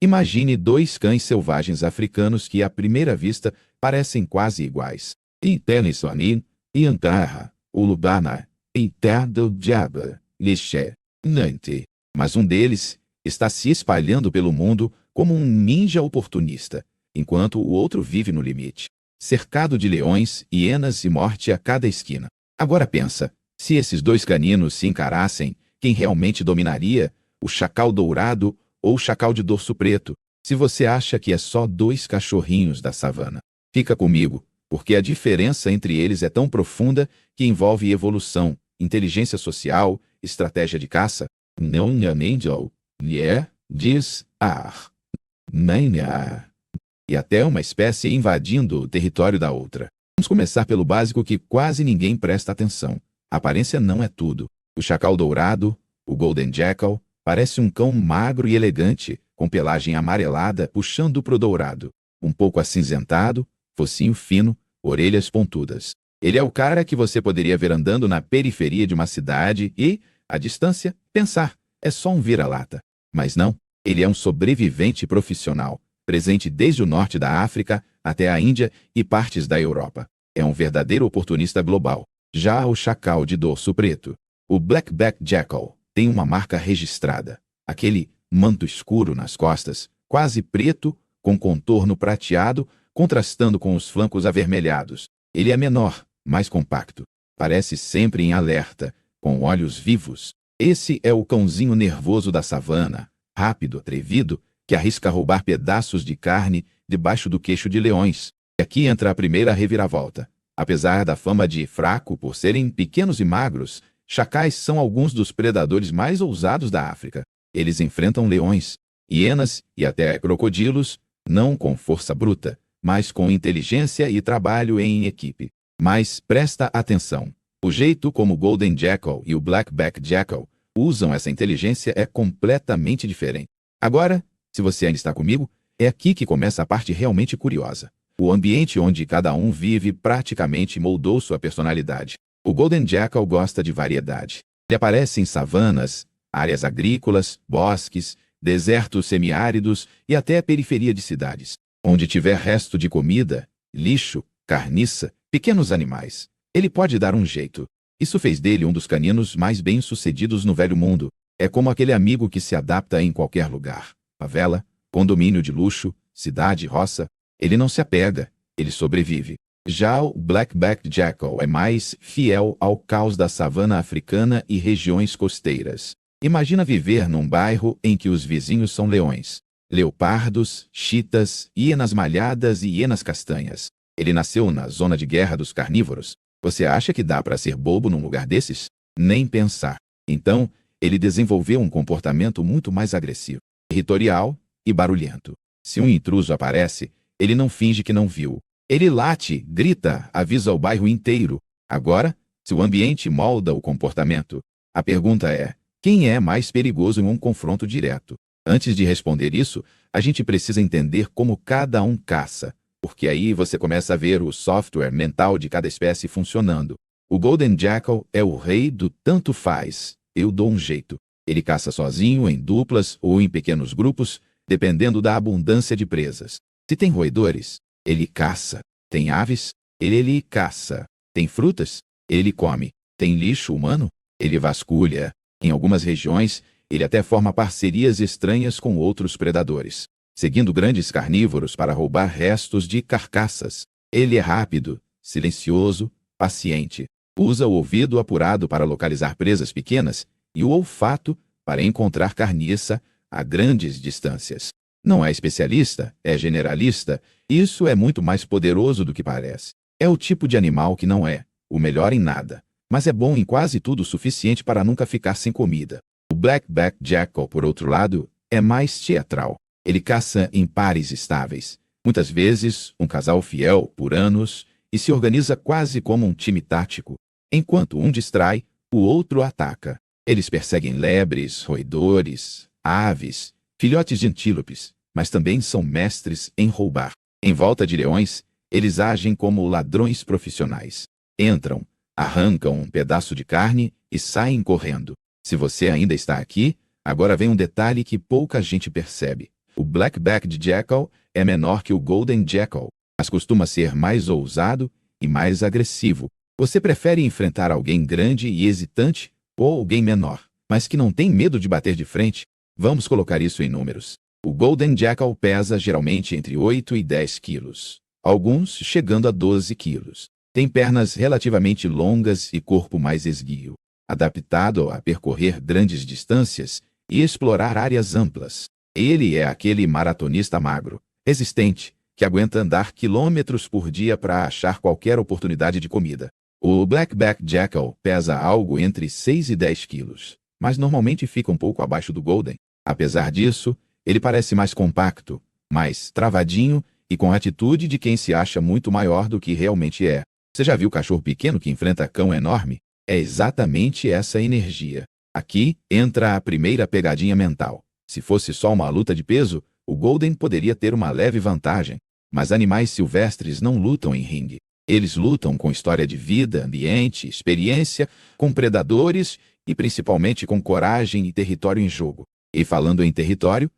Imagine dois cães selvagens africanos que à primeira vista parecem quase iguais. Intelisoni, Iantarra, Ulubana, Itado Diaba, Lixe, Nante. Mas um deles está se espalhando pelo mundo como um ninja oportunista, enquanto o outro vive no limite, cercado de leões, hienas e morte a cada esquina. Agora pensa, se esses dois caninos se encarassem, quem realmente dominaria? O chacal dourado ou o chacal de dorso preto? Se você acha que é só dois cachorrinhos da savana, fica comigo, porque a diferença entre eles é tão profunda que envolve evolução, inteligência social, estratégia de caça. Não angel, diz e até uma espécie invadindo o território da outra. Vamos começar pelo básico que quase ninguém presta atenção. A aparência não é tudo. O chacal dourado, o Golden Jackal, parece um cão magro e elegante, com pelagem amarelada puxando pro dourado, um pouco acinzentado, focinho fino, orelhas pontudas. Ele é o cara que você poderia ver andando na periferia de uma cidade e, à distância, pensar, é só um vira-lata. Mas não, ele é um sobrevivente profissional, presente desde o norte da África até a Índia e partes da Europa. É um verdadeiro oportunista global. Já o chacal de dorso preto, o Blackback Jackal, tem uma marca registrada. Aquele manto escuro nas costas, quase preto, com contorno prateado, contrastando com os flancos avermelhados. Ele é menor, mais compacto. Parece sempre em alerta, com olhos vivos. Esse é o cãozinho nervoso da savana, rápido, atrevido, que arrisca roubar pedaços de carne debaixo do queixo de leões. E aqui entra a primeira reviravolta. Apesar da fama de fraco por serem pequenos e magros, chacais são alguns dos predadores mais ousados da África. Eles enfrentam leões, hienas e até crocodilos, não com força bruta, mas com inteligência e trabalho em equipe. Mas presta atenção. O jeito como o Golden Jackal e o Blackback Jackal usam essa inteligência é completamente diferente. Agora, se você ainda está comigo, é aqui que começa a parte realmente curiosa. O ambiente onde cada um vive praticamente moldou sua personalidade. O Golden Jackal gosta de variedade. Ele aparece em savanas, áreas agrícolas, bosques, desertos semiáridos e até a periferia de cidades. Onde tiver resto de comida, lixo, carniça, pequenos animais, ele pode dar um jeito. Isso fez dele um dos caninos mais bem-sucedidos no velho mundo. É como aquele amigo que se adapta em qualquer lugar. Favela, condomínio de luxo, cidade, roça. Ele não se apega, ele sobrevive. Já o Blackback Jackal é mais fiel ao caos da savana africana e regiões costeiras. Imagina viver num bairro em que os vizinhos são leões, leopardos, chitas, hienas malhadas e hienas castanhas. Ele nasceu na zona de guerra dos carnívoros. Você acha que dá para ser bobo num lugar desses? Nem pensar. Então, ele desenvolveu um comportamento muito mais agressivo, territorial e barulhento. Se um intruso aparece, ele não finge que não viu. Ele late, grita, avisa o bairro inteiro. Agora, se o ambiente molda o comportamento, a pergunta é: quem é mais perigoso em um confronto direto? Antes de responder isso, a gente precisa entender como cada um caça, porque aí você começa a ver o software mental de cada espécie funcionando. O Golden Jackal é o rei do tanto faz, eu dou um jeito. Ele caça sozinho, em duplas ou em pequenos grupos, dependendo da abundância de presas. Se tem roedores, ele caça. Tem aves, ele caça. Tem frutas, ele come. Tem lixo humano, ele vasculha. Em algumas regiões, ele até forma parcerias estranhas com outros predadores, seguindo grandes carnívoros para roubar restos de carcaças. Ele é rápido, silencioso, paciente. Usa o ouvido apurado para localizar presas pequenas e o olfato para encontrar carniça a grandes distâncias. Não é especialista, é generalista. Isso é muito mais poderoso do que parece. É o tipo de animal que não é o melhor em nada, mas é bom em quase tudo o suficiente para nunca ficar sem comida. O Blackback Jackal, por outro lado, é mais teatral. Ele caça em pares estáveis, muitas vezes um casal fiel por anos, e se organiza quase como um time tático. Enquanto um distrai, o outro ataca. Eles perseguem lebres, roedores, aves, filhotes de antílopes, mas também são mestres em roubar. Em volta de leões, eles agem como ladrões profissionais. Entram, arrancam um pedaço de carne e saem correndo. Se você ainda está aqui, agora vem um detalhe que pouca gente percebe. O Black-backed Jackal é menor que o Golden Jackal, mas costuma ser mais ousado e mais agressivo. Você prefere enfrentar alguém grande e hesitante ou alguém menor, mas que não tem medo de bater de frente? Vamos colocar isso em números. O Golden Jackal pesa geralmente entre 8 e 10 quilos, alguns chegando a 12 quilos. Tem pernas relativamente longas e corpo mais esguio, adaptado a percorrer grandes distâncias e explorar áreas amplas. Ele é aquele maratonista magro, resistente, que aguenta andar quilômetros por dia para achar qualquer oportunidade de comida. O Black-backed Jackal pesa algo entre 6 e 10 quilos, mas normalmente fica um pouco abaixo do Golden. Apesar disso, ele parece mais compacto, mais travadinho e com a atitude de quem se acha muito maior do que realmente é. Você já viu cachorro pequeno que enfrenta cão enorme? É exatamente essa energia. Aqui entra a primeira pegadinha mental. Se fosse só uma luta de peso, o Golden poderia ter uma leve vantagem. Mas animais silvestres não lutam em ringue. Eles lutam com história de vida, ambiente, experiência, com predadores e principalmente com coragem e território em jogo. E falando em território,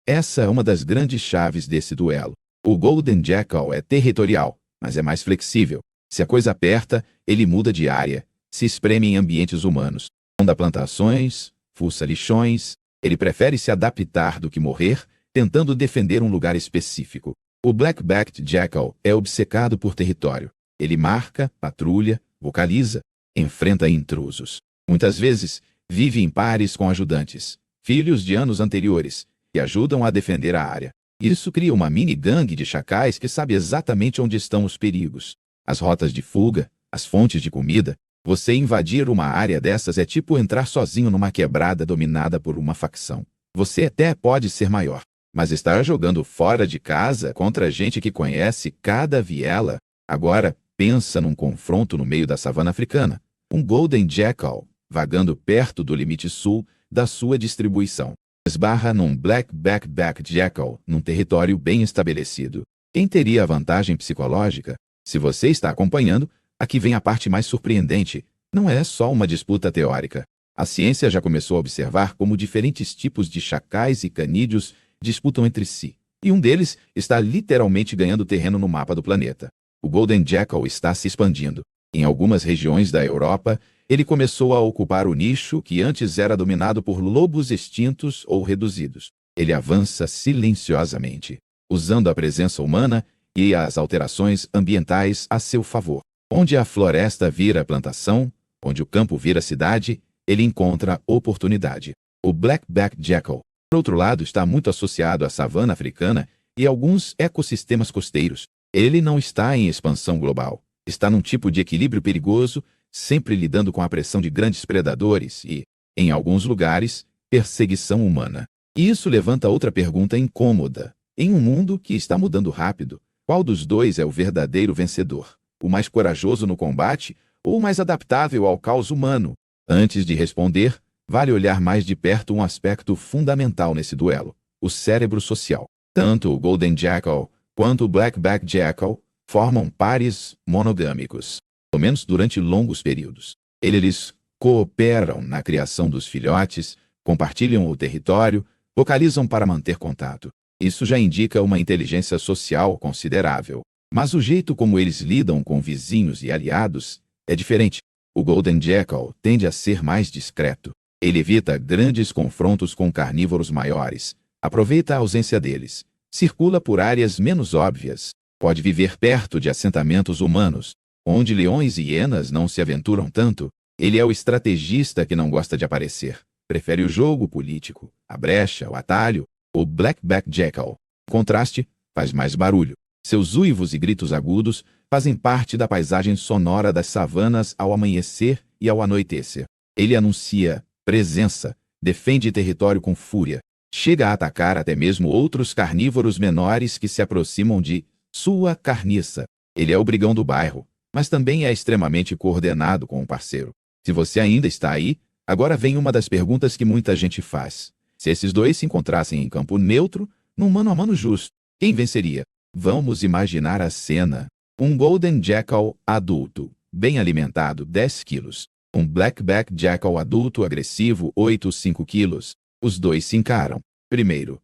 essa é uma das grandes chaves desse duelo. O Golden Jackal é territorial, mas é mais flexível. Se a coisa aperta, ele muda de área, se espreme em ambientes humanos. Ronda plantações, fuça lixões. Ele prefere se adaptar do que morrer, tentando defender um lugar específico. O Black-backed Jackal é obcecado por território. Ele marca, patrulha, vocaliza, enfrenta intrusos. Muitas vezes, vive em pares com ajudantes, filhos de anos anteriores, que ajudam a defender a área. Isso cria uma mini-gangue de chacais que sabe exatamente onde estão os perigos, as rotas de fuga, as fontes de comida. Você invadir uma área dessas é tipo entrar sozinho numa quebrada dominada por uma facção. Você até pode ser maior, mas estar jogando fora de casa contra gente que conhece cada viela. Agora, pensa num confronto no meio da savana africana. Um Golden Jackal, vagando perto do limite sul da sua distribuição, esbarra num Black-backed Jackal num território bem estabelecido. Quem teria a vantagem psicológica? Se você está acompanhando, aqui vem a parte mais surpreendente. Não é só uma disputa teórica. A ciência já começou a observar como diferentes tipos de chacais e canídeos disputam entre si, e um deles está literalmente ganhando terreno no mapa do planeta. O Golden Jackal está se expandindo. Em algumas regiões da Europa, ele começou a ocupar o nicho que antes era dominado por lobos extintos ou reduzidos. Ele avança silenciosamente, usando a presença humana e as alterações ambientais a seu favor. Onde a floresta vira plantação, onde o campo vira cidade, ele encontra oportunidade. O Black-backed Jackal, por outro lado, está muito associado à savana africana e alguns ecossistemas costeiros. Ele não está em expansão global. Está num tipo de equilíbrio perigoso, sempre lidando com a pressão de grandes predadores e, em alguns lugares, perseguição humana. E isso levanta outra pergunta incômoda. Em um mundo que está mudando rápido, qual dos dois é o verdadeiro vencedor? O mais corajoso no combate ou o mais adaptável ao caos humano? Antes de responder, vale olhar mais de perto um aspecto fundamental nesse duelo: o cérebro social. Tanto o Golden Jackal quanto o Black-backed Jackal formam pares monogâmicos, pelo menos durante longos períodos. Eles cooperam na criação dos filhotes, compartilham o território, vocalizam para manter contato. Isso já indica uma inteligência social considerável. Mas o jeito como eles lidam com vizinhos e aliados é diferente. O Golden Jackal tende a ser mais discreto. Ele evita grandes confrontos com carnívoros maiores, aproveita a ausência deles, circula por áreas menos óbvias, pode viver perto de assentamentos humanos, onde leões e hienas não se aventuram tanto. Ele é o estrategista que não gosta de aparecer, prefere o jogo político, a brecha, o atalho. O Black-backed Jackal, em contraste, faz mais barulho. Seus uivos e gritos agudos fazem parte da paisagem sonora das savanas ao amanhecer e ao anoitecer. Ele anuncia presença, defende território com fúria, chega a atacar até mesmo outros carnívoros menores que se aproximam de sua carniça. Ele é o brigão do bairro, mas também é extremamente coordenado com o parceiro. Se você ainda está aí, agora vem uma das perguntas que muita gente faz. Se esses dois se encontrassem em campo neutro, num mano a mano justo, quem venceria? Vamos imaginar a cena. Um Golden Jackal adulto, bem alimentado, 10 quilos. Um Black-backed Jackal adulto agressivo, 5 quilos. Os dois se encaram. Primeiro,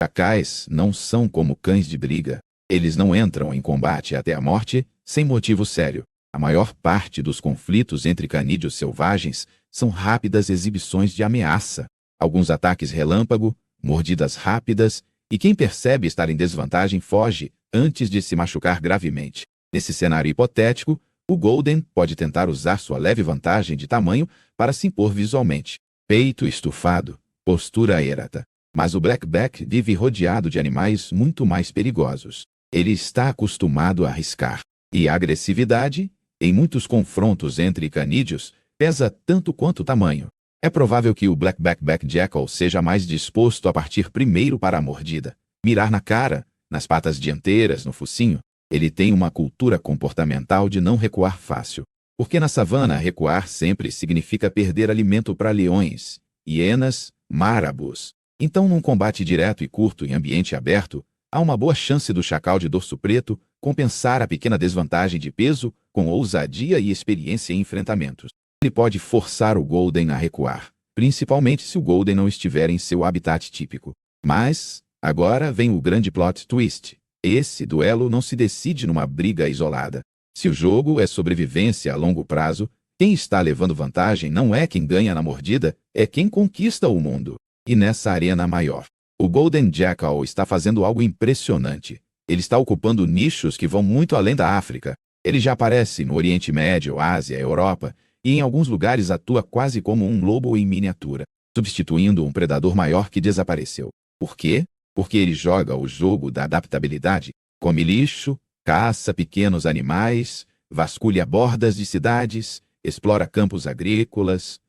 Chacais não são como cães de briga. Eles não entram em combate até a morte sem motivo sério. A maior parte dos conflitos entre canídeos selvagens são rápidas exibições de ameaça. Alguns ataques relâmpago, mordidas rápidas, e quem percebe estar em desvantagem foge antes de se machucar gravemente. Nesse cenário hipotético, o Golden pode tentar usar sua leve vantagem de tamanho para se impor visualmente. Peito estufado, postura ereta. Mas o Blackback vive rodeado de animais muito mais perigosos. Ele está acostumado a arriscar. E a agressividade, em muitos confrontos entre canídeos, pesa tanto quanto o tamanho. É provável que o Blackback Jackal seja mais disposto a partir primeiro para a mordida. Mirar na cara, nas patas dianteiras, no focinho. Ele tem uma cultura comportamental de não recuar fácil. Porque na savana, recuar sempre significa perder alimento para leões, hienas, marabus. Então, num combate direto e curto em ambiente aberto, há uma boa chance do chacal de dorso preto compensar a pequena desvantagem de peso com ousadia e experiência em enfrentamentos. Ele pode forçar o Golden a recuar, principalmente se o Golden não estiver em seu habitat típico. Mas, agora vem o grande plot twist. Esse duelo não se decide numa briga isolada. Se o jogo é sobrevivência a longo prazo, quem está levando vantagem não é quem ganha na mordida, é quem conquista o mundo. E nessa arena maior, o Golden Jackal está fazendo algo impressionante. Ele está ocupando nichos que vão muito além da África. Ele já aparece no Oriente Médio, Ásia, Europa, e em alguns lugares atua quase como um lobo em miniatura, substituindo um predador maior que desapareceu. Por quê? Porque ele joga o jogo da adaptabilidade, come lixo, caça pequenos animais, vasculha bordas de cidades, explora campos agrícolas.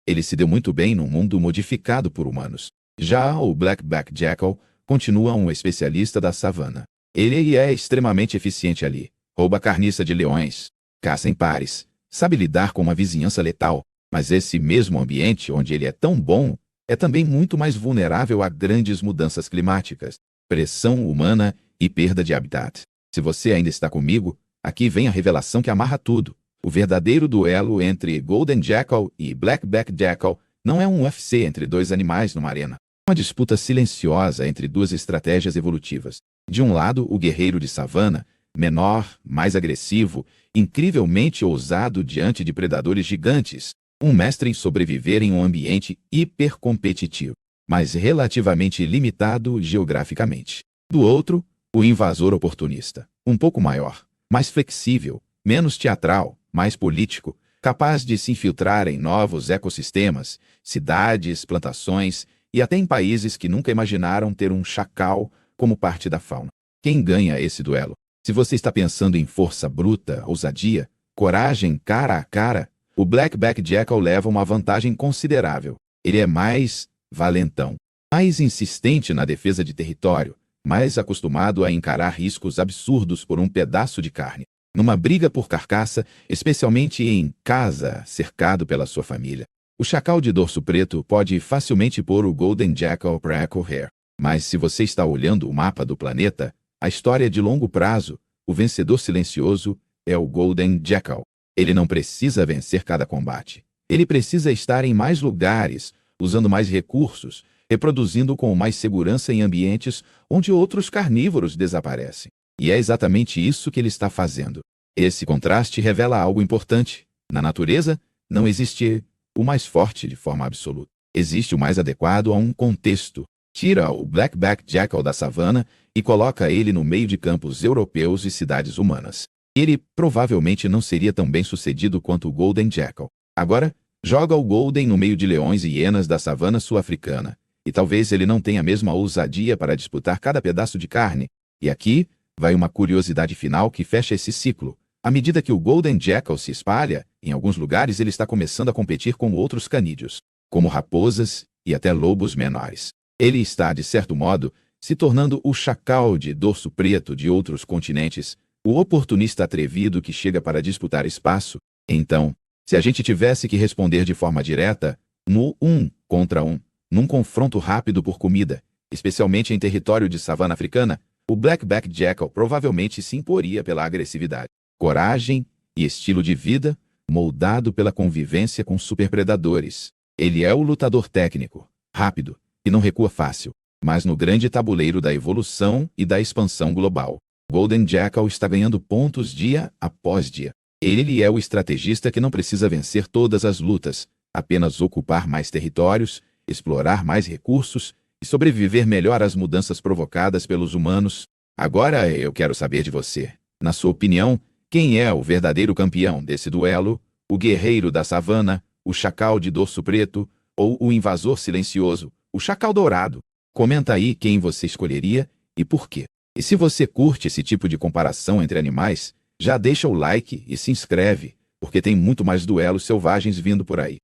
Ele se deu muito bem num mundo modificado por humanos. Já o Blackback Jackal continua um especialista da savana. Ele é extremamente eficiente ali. Rouba carniça de leões, caça em pares, sabe lidar com uma vizinhança letal. Mas esse mesmo ambiente onde ele é tão bom é também muito mais vulnerável a grandes mudanças climáticas, pressão humana e perda de habitat. Se você ainda está comigo, aqui vem a revelação que amarra tudo. O verdadeiro duelo entre Golden Jackal e Blackback Jackal não é um UFC entre dois animais numa arena. É uma disputa silenciosa entre duas estratégias evolutivas. De um lado, o guerreiro de savana, menor, mais agressivo, incrivelmente ousado diante de predadores gigantes, um mestre em sobreviver em um ambiente hipercompetitivo, mas relativamente limitado geograficamente. Do outro, o invasor oportunista, um pouco maior, mais flexível, menos teatral, mais político, capaz de se infiltrar em novos ecossistemas, cidades, plantações e até em países que nunca imaginaram ter um chacal como parte da fauna. Quem ganha esse duelo? Se você está pensando em força bruta, ousadia, coragem cara a cara, o Blackback Jackal leva uma vantagem considerável. Ele é mais valentão, mais insistente na defesa de território, mais acostumado a encarar riscos absurdos por um pedaço de carne. Numa briga por carcaça, especialmente em casa, cercado pela sua família, o chacal de dorso preto pode facilmente pôr o Golden Jackal para correr. Mas se você está olhando o mapa do planeta, a história de longo prazo, o vencedor silencioso é o Golden Jackal. Ele não precisa vencer cada combate. Ele precisa estar em mais lugares, usando mais recursos, reproduzindo com mais segurança em ambientes onde outros carnívoros desaparecem. E é exatamente isso que ele está fazendo. Esse contraste revela algo importante. Na natureza, não existe o mais forte de forma absoluta. Existe o mais adequado a um contexto. Tira o Blackback Jackal da savana e coloca ele no meio de campos europeus e cidades humanas. Ele provavelmente não seria tão bem sucedido quanto o Golden Jackal. Agora, joga o Golden no meio de leões e hienas da savana sul-africana. E talvez ele não tenha a mesma ousadia para disputar cada pedaço de carne. E aqui vai uma curiosidade final que fecha esse ciclo. À medida que o Golden Jackal se espalha, em alguns lugares ele está começando a competir com outros canídeos, como raposas e até lobos menores. Ele está, de certo modo, se tornando o chacal de dorso preto de outros continentes, o oportunista atrevido que chega para disputar espaço. Então, se a gente tivesse que responder de forma direta, no 1 contra 1, num confronto rápido por comida, especialmente em território de savana africana, o Blackback Jackal provavelmente se imporia pela agressividade, coragem e estilo de vida moldado pela convivência com superpredadores. Ele é o lutador técnico, rápido, e não recua fácil. mas no grande tabuleiro da evolução e da expansão global. Golden Jackal está ganhando pontos dia após dia. Ele é o estrategista que não precisa vencer todas as lutas, apenas ocupar mais territórios, explorar mais recursos e sobreviver melhor às mudanças provocadas pelos humanos. Agora eu quero saber de você. Na sua opinião, quem é o verdadeiro campeão desse duelo? O guerreiro da savana, o chacal de dorso preto ou o invasor silencioso, o chacal dourado? Comenta aí quem você escolheria e por quê. E se você curte esse tipo de comparação entre animais, já deixa o like e se inscreve, porque tem muito mais duelos selvagens vindo por aí.